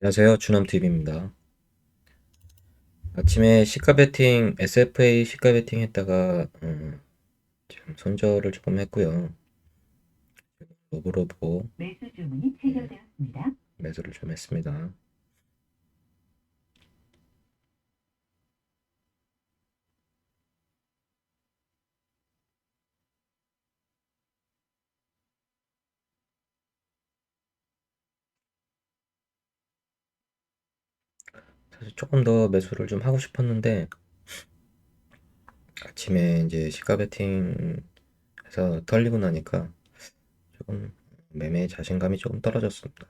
안녕하세요. 주남TV입니다. 아침에 시가 베팅, SFA 시가 베팅 했다가, 지금 손절을 조금 했고요. 로브로보, 매수 주문이 예, 체결되었습니다. 매수를 좀 했습니다. 사실 조금 더 매수를 좀 하고 싶었는데, 아침에 이제 시가 베팅 해서 털리고 나니까 조금 매매 자신감이 조금 떨어졌습니다.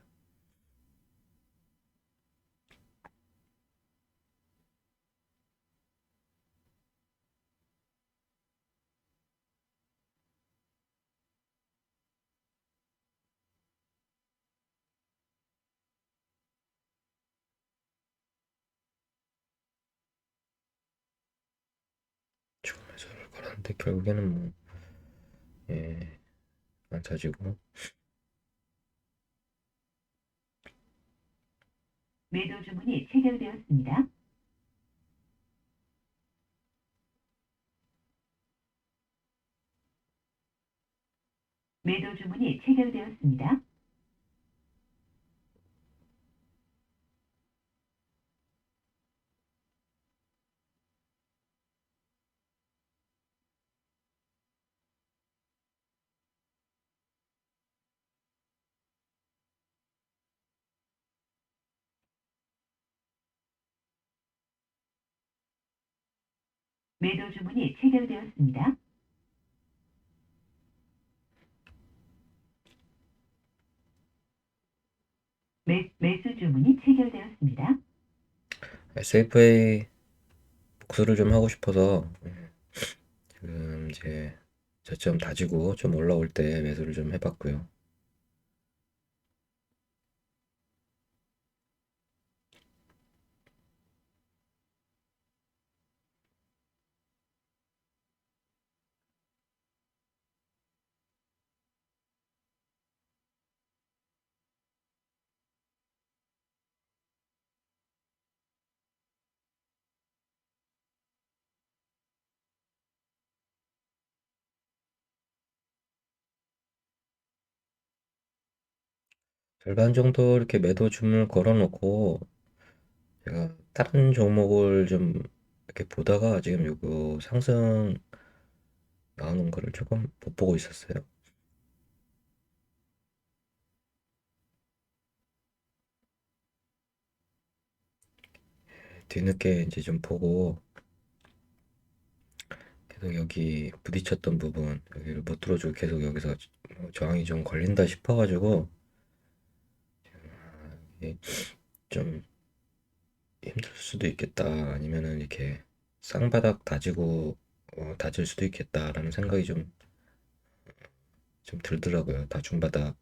조금 매수를 걸었는데, 결국에는 뭐, 예, 안 사지고, 매도 주문이 체결되었습니다. 매도 주문이 체결되었습니다. 매도 주문이 체결되었습니다. 매수 주문이 체결되었습니다. SFA 복수를 좀 하고 싶어서, 지금 이제 저점 다지고 좀 올라올 때 매수를 좀 해봤고요. 절반 정도 이렇게 매도 주문을 걸어놓고 제가 다른 종목을 좀 이렇게 보다가 지금 요거 상승 나오는 거를 조금 못 보고 있었어요. 뒤늦게 이제 좀 보고 계속 여기 부딪혔던 부분 여기를 못 들어주고 계속 여기서 저항이 좀 걸린다 싶어가지고 이게 좀 힘들 수도 있겠다 아니면은 이렇게 쌍바닥 다지고 다질 수도 있겠다라는 생각이 좀 들더라고요. 다중바닥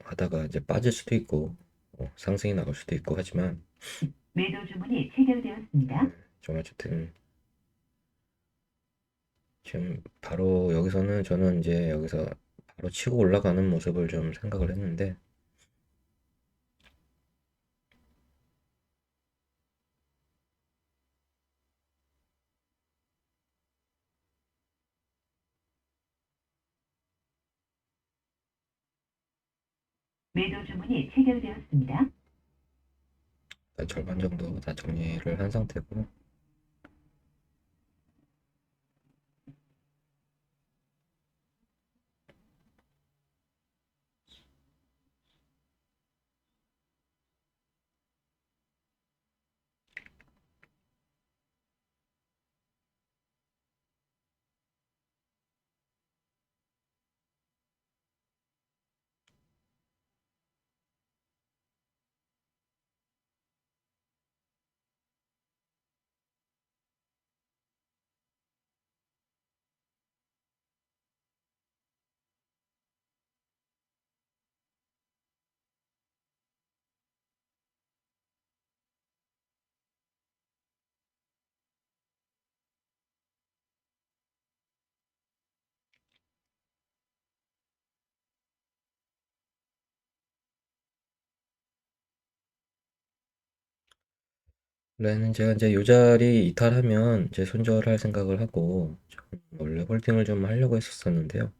하다가 이제 빠질 수도 있고 상승이 나올 수도 있고 하지만 매도 주문이 체결되었습니다. 좀 어쨌든 지금 바로 여기서는 저는 이제 여기서 바로 치고 올라가는 모습을 좀 생각을 했는데 매도 주문이 체결되었습니다. 일단 절반 정도 다 정리를 한 상태고 원래는 제가 이제 요 자리 이탈하면 이제 손절할 생각을 하고 좀 원래 홀딩을 좀 하려고 했었었는데요.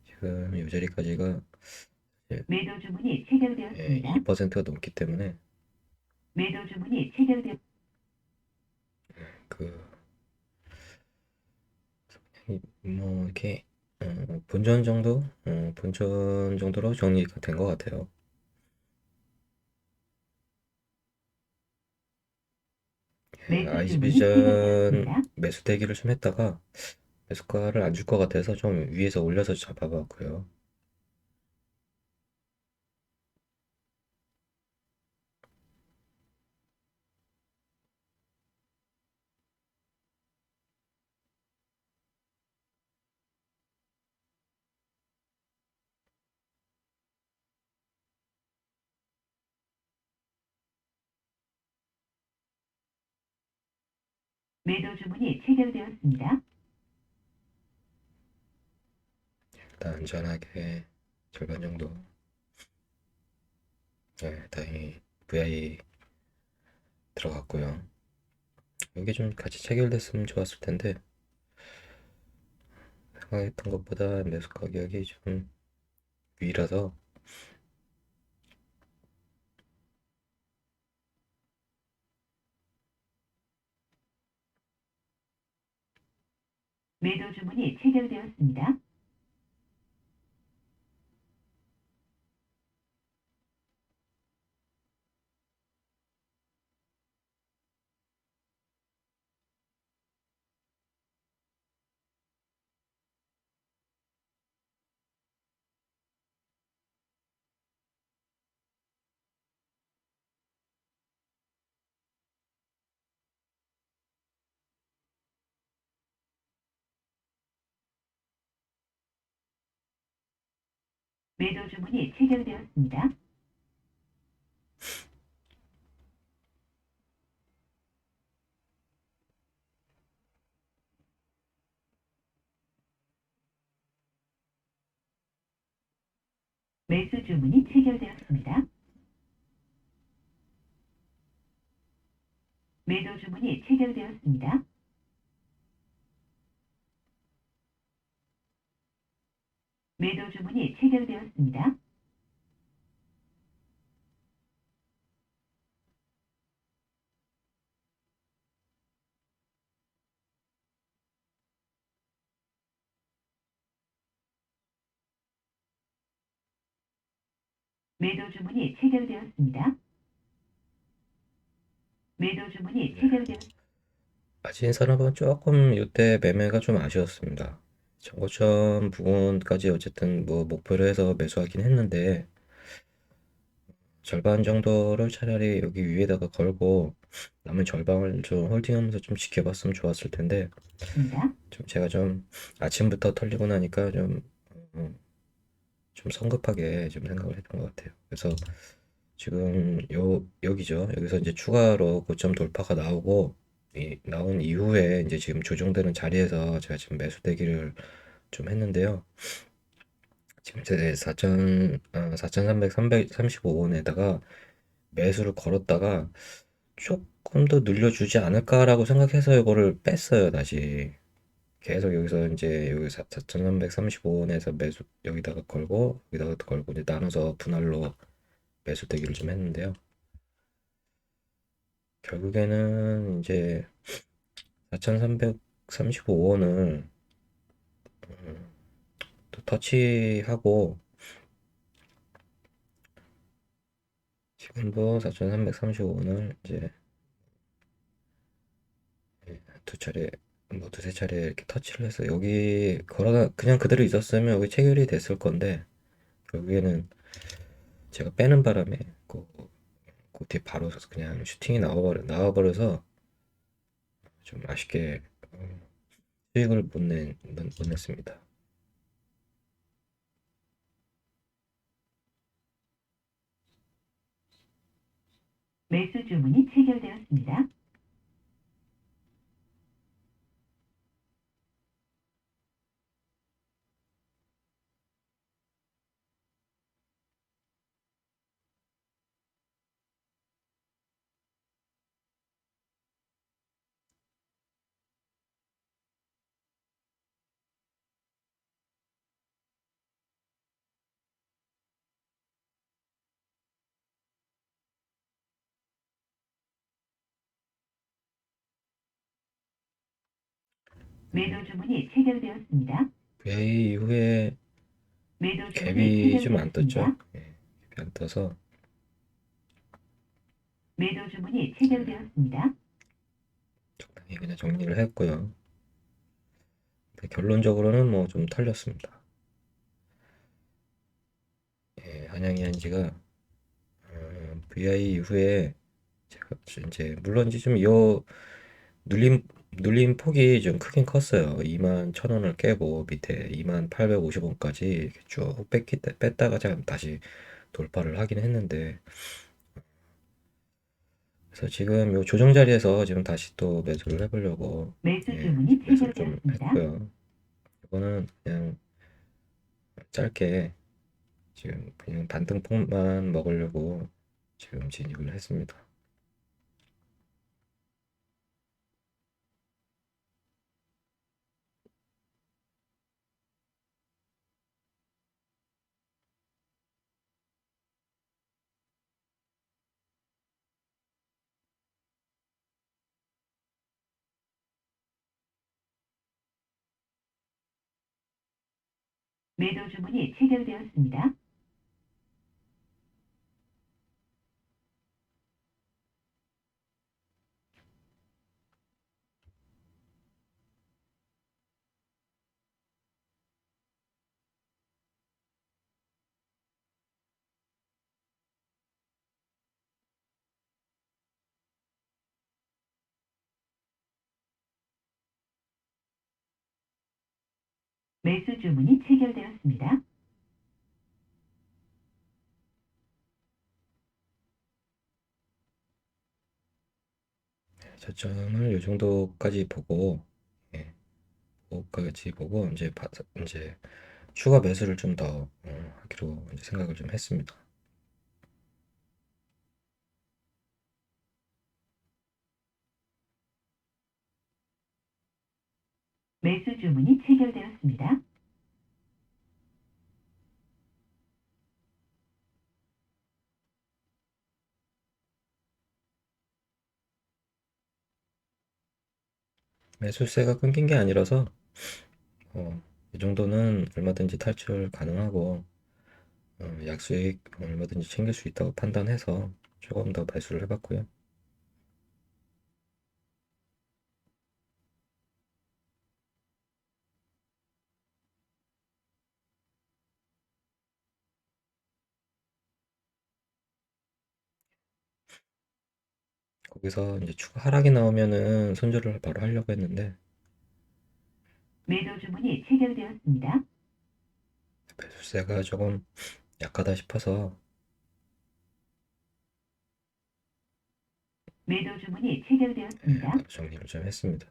지금 요 자리까지가 이제 매도 주문이 예, 체결되었습니다. 2%가 넘기 때문에 매도 주문이 체결되었 그 뭐 이렇게 본전 정도, 본전 정도로 정리가 된 것 같아요. 예, 매수 주문이 아이즈비전 체결되었습니다. 매수 대기를 좀 했다가 매수가를 안 줄 것 같아서 좀 위에서 올려서 잡아봤고요. 매도 주문이 체결되었습니다. 일단 안전하게 절반 정도. 네, 다행히 VI 들어갔고요. 이게 좀 같이 체결됐으면 좋았을 텐데 생각했던 것보다 매수 가격이 좀 위라서 매도 주문이 체결되었습니다. 매도 주문이 체결되었습니다. 매수 주문이 체결되었습니다. 매도 주문이 체결되었습니다. 매도 주문이 체결되었습니다. 매도 주문이 체결되었습니다. 매도 주문이 체결되었습니다. 아진 산업은 조금 이때 매매가 좀 아쉬웠습니다. 정고점 부근까지 어쨌든 뭐 목표로 해서 매수하긴 했는데 절반 정도를 차라리 여기 위에다가 걸고 남은 절반을 좀 홀딩하면서 좀 지켜봤으면 좋았을 텐데 좀 제가 좀 아침부터 털리고 나니까 어, 좀 성급하게 좀 생각을 했던 것 같아요. 그래서 지금 여기죠. 여기서 이제 추가로 고점 돌파가 나오고 나온 이후에 이제 지금 조정되는 자리에서 제가 지금 매수 대기를 좀 했는데요. 지금 제 4,335원에다가 매수를 걸었다가 조금 더 늘려주지 않을까라고 생각해서 이거를 뺐어요, 다시. 계속 여기서 이제 여기 4,335원에서 매수 여기다가 걸고 여기다가 걸고 이제 나눠서 분할로 매수 대기를 좀 했는데요. 결국에는 이제 4,335원을 또 터치하고 지금도 4,335원을 이제 두 차례 뭐 두세 차례 이렇게 터치를 해서 여기 걸어가 그냥 그대로 있었으면 여기 체결이 됐을 건데 결국에는 제가 빼는 바람에 그 뒤에 바로 그냥 슈팅이 나와버려서 좀 아쉽게 수익을 못 냈습니다. 매수 주문이 체결되었습니다. 매도 주문이 체결되었습니다. VI 이후에 매도 주문이 갭이 좀 안 떴죠. 체결되었습니다. 예, 갭이 안 떠서 매도 주문이 체결되었습니다. 적당히 그냥 정리를 했고요. 근데 결론적으로는 뭐 좀 털렸습니다. 예, 한양이한지가 VI 이후에 제가 이제 물론 이제 좀 눌림 폭이 좀 크긴 컸어요. 2만 1,000원을 깨고 밑에 2만 850원까지 쭉 뺐다가 제가 다시 돌파를 하긴 했는데, 그래서 지금 요 조정 자리에서 지금 다시 또 매수를 해보려고, 매수 예, 주문이 매수를 좀 체결되었습니다. 했고요. 이거는 그냥 짧게 지금 그냥 반등폭만 먹으려고 지금 진입을 했습니다. 매도 주문이 체결되었습니다. 매수 주문이 체결되었습니다. 저점을 요 정도까지 보고, 예, 그거까지 보고 이제 추가 매수를 좀 더 하기로 이제 생각을 좀 했습니다. 매수 주문이 체결되었습니다. 매수세가 끊긴 게 아니라서 이 정도는 얼마든지 탈출 가능하고 약수익 얼마든지 챙길 수 있다고 판단해서 조금 더 매수를 해봤고요. 거기서 이제 추가 하락이 나오면은 손절을 바로 하려고 했는데 매도 주문이 체결되었습니다. 매수세가 조금 약하다 싶어서 매도 주문이 예, 체결되었습니다. 바로 정리를 좀 했습니다.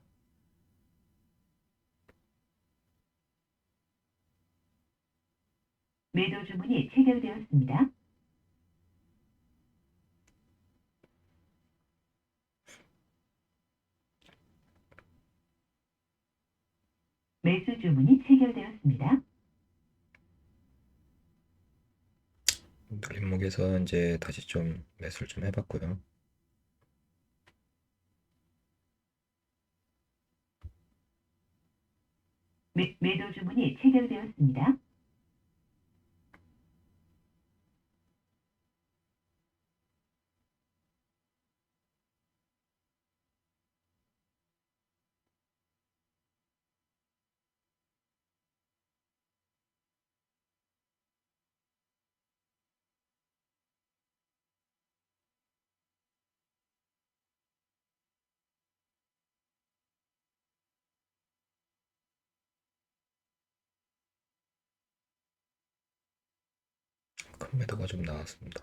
매도 주문이 체결되었습니다. 매수 주문이 체결되었습니다. 눌림목에서 이제 다시 좀 매수를 좀 해봤고요. 매도 주문이 체결되었습니다. 큰 매도가 좀 나왔습니다.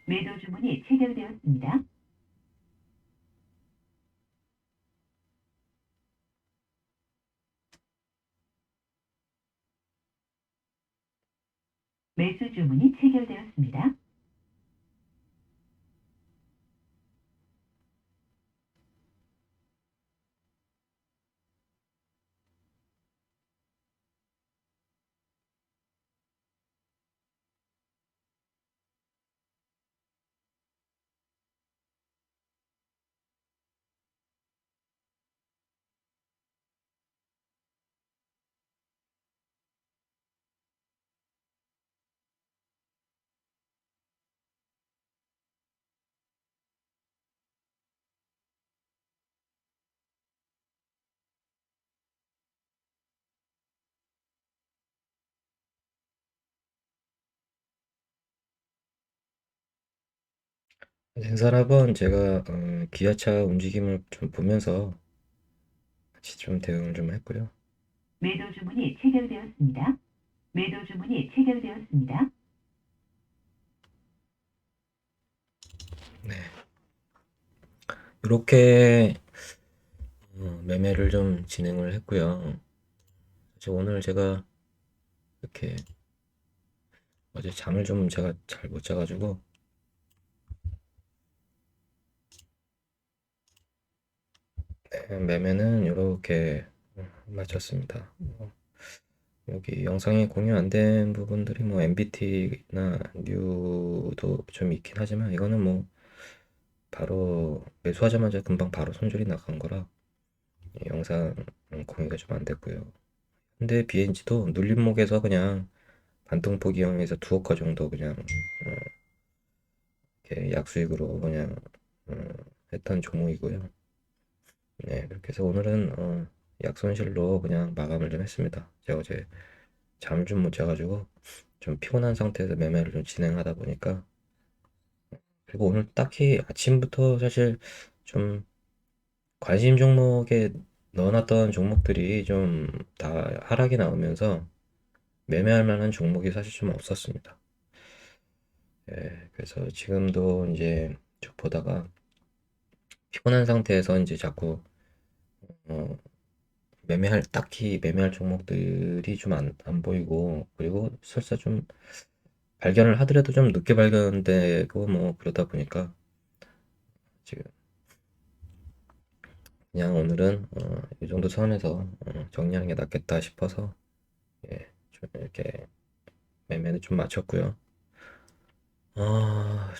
매도 주문이 체결되었습니다. 매수 주문이 체결되었습니다. 생산합은 제가 기아차 움직임을 좀 보면서 같이 좀 대응을 좀 했고요. 매도 주문이 체결되었습니다. 매도 주문이 체결되었습니다. 네. 이렇게 매매를 좀 진행을 했고요. 사실 오늘 제가 이렇게 어제 잠을 좀 제가 잘 못 자가지고 매매는 이렇게 마쳤습니다. 여기 영상에 공유 안 된 부분들이 뭐 MBT나 뉴도 좀 있긴 하지만 이거는 뭐 바로 매수하자마자 금방 바로 손절이 나간 거라 영상 공유가 좀 안 됐고요. 근데 BNG도 눌림목에서 그냥 반등포 기형에서 두억가 정도 그냥 이렇게 약수익으로 그냥 어, 했던 종목이고요. 네, 그렇게 해서 오늘은 약손실로 그냥 마감을 좀 했습니다. 제가 어제 잠을 좀 못 자가지고 좀 피곤한 상태에서 매매를 좀 진행하다 보니까 그리고 오늘 딱히 아침부터 사실 좀 관심 종목에 넣어놨던 종목들이 좀 다 하락이 나오면서 매매할 만한 종목이 사실 좀 없었습니다. 예, 그래서 지금도 이제 쭉 보다가 피곤한 상태에서 이제 자꾸 어, 딱히 매매할 종목들이 좀 안 보이고 그리고 설사 좀 발견을 하더라도 좀 늦게 발견되고 뭐 그러다 보니까 지금 그냥 오늘은 이 정도 선에서 정리하는 게 낫겠다 싶어서 예, 좀 이렇게 매매는 좀 마쳤고요.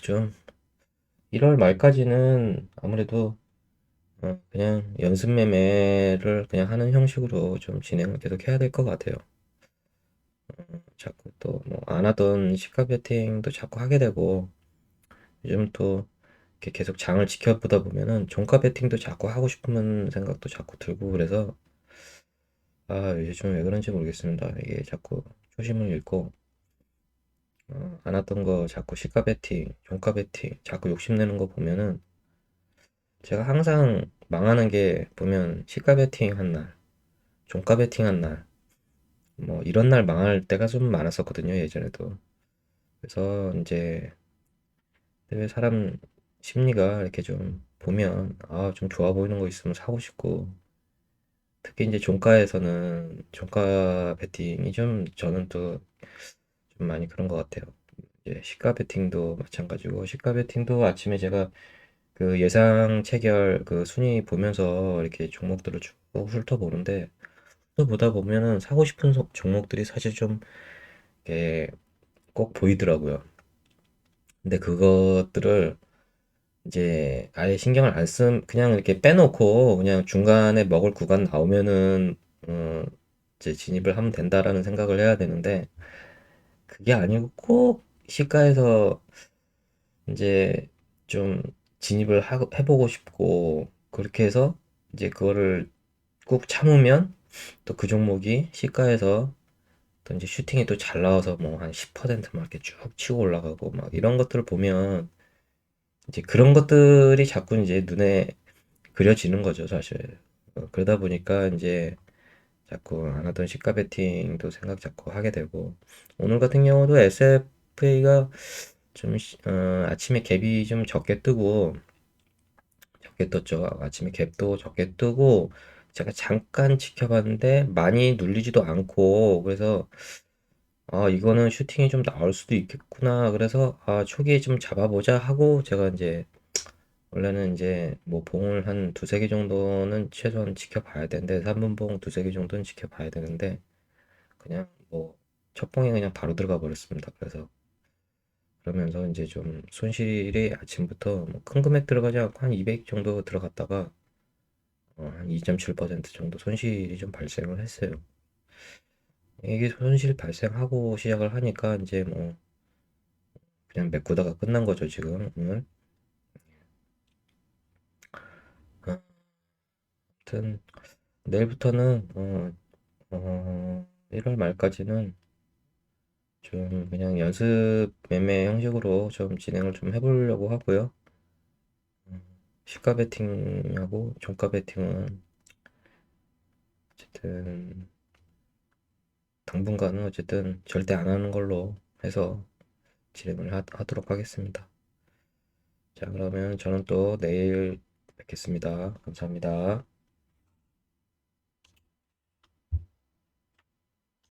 좀 1월 말까지는 아무래도 그냥 연습 매매를 그냥 하는 형식으로 좀 진행을 계속 해야 될 것 같아요. 자꾸 또 뭐 안 하던 시가 베팅도 자꾸 하게 되고 요즘 또 이렇게 계속 장을 지켜보다 보면은 종가 베팅도 자꾸 하고 싶은 생각도 자꾸 들고 그래서 요즘 왜 그런지 모르겠습니다. 이게 자꾸 초심을 잃고 안 했던 거 자꾸 시가 베팅, 종가 베팅 자꾸 욕심내는 거 보면은 제가 항상 망하는 게 보면 시가 베팅 한 날, 종가 베팅 한 날, 뭐 이런 날 망할 때가 좀 많았었거든요, 예전에도. 그래서 이제 왜 사람 심리가 이렇게 좀 보면 좀 좋아 보이는 거 있으면 사고 싶고 특히 이제 종가에서는 종가 베팅이 좀 저는 또 좀 많이 그런 것 같아요. 이제 시가 베팅도 마찬가지고 시가 베팅도 아침에 제가 그 예상 체결 그 순위 보면서 이렇게 종목들을 쭉 훑어보는데 또 보다 보면은 사고 싶은 종목들이 사실 좀 이렇게 꼭 보이더라고요. 근데 그것들을 이제 아예 신경을 안 그냥 이렇게 빼놓고 그냥 중간에 먹을 구간 나오면은 이제 진입을 하면 된다라는 생각을 해야 되는데 그게 아니고 꼭 시가에서 이제 좀 진입을 해보고 싶고 그렇게 해서 이제 그거를 꾹 참으면 또 그 종목이 시가에서 또 이제 슈팅이 또 잘 나와서 뭐 한 10%막 이렇게 쭉 치고 올라가고 막 이런 것들을 보면 이제 그런 것들이 자꾸 이제 눈에 그려지는 거죠, 사실. 그러다 보니까 이제 자꾸 안 하던 시가 베팅도 생각 자꾸 하게 되고 오늘 같은 경우도 SFA가 좀 아침에 갭이 좀 적게 뜨고 적게 떴죠. 아침에 갭도 적게 뜨고 제가 잠깐 지켜봤는데 많이 눌리지도 않고 그래서 이거는 슈팅이 좀 나올 수도 있겠구나. 그래서 초기에 좀 잡아보자 하고 제가 이제 원래는 이제 뭐 봉을 한 두세 개 정도는 최소한 지켜봐야 되는데 3분 봉 두세 개 정도는 지켜봐야 되는데 그냥 뭐 첫 봉에 그냥 바로 들어가 버렸습니다. 그래서 그러면서 이제 좀 손실이 아침부터 뭐큰 금액 들어가지 않고 한 200 정도 들어갔다가 한 2.7% 정도 손실이 좀 발생을 했어요. 이게 손실 발생하고 시작을 하니까 이제 뭐 그냥 메꾸다가 끝난 거죠, 지금 오늘. 아무튼 내일부터는 1월 말까지는 좀 그냥 연습 매매 형식으로 좀 진행을 좀 해보려고 하고요. 시가 베팅하고 종가 베팅은 어쨌든 당분간은 어쨌든 절대 안 하는 걸로 해서 진행을 하도록 하겠습니다. 자, 그러면 저는 또 내일 뵙겠습니다. 감사합니다.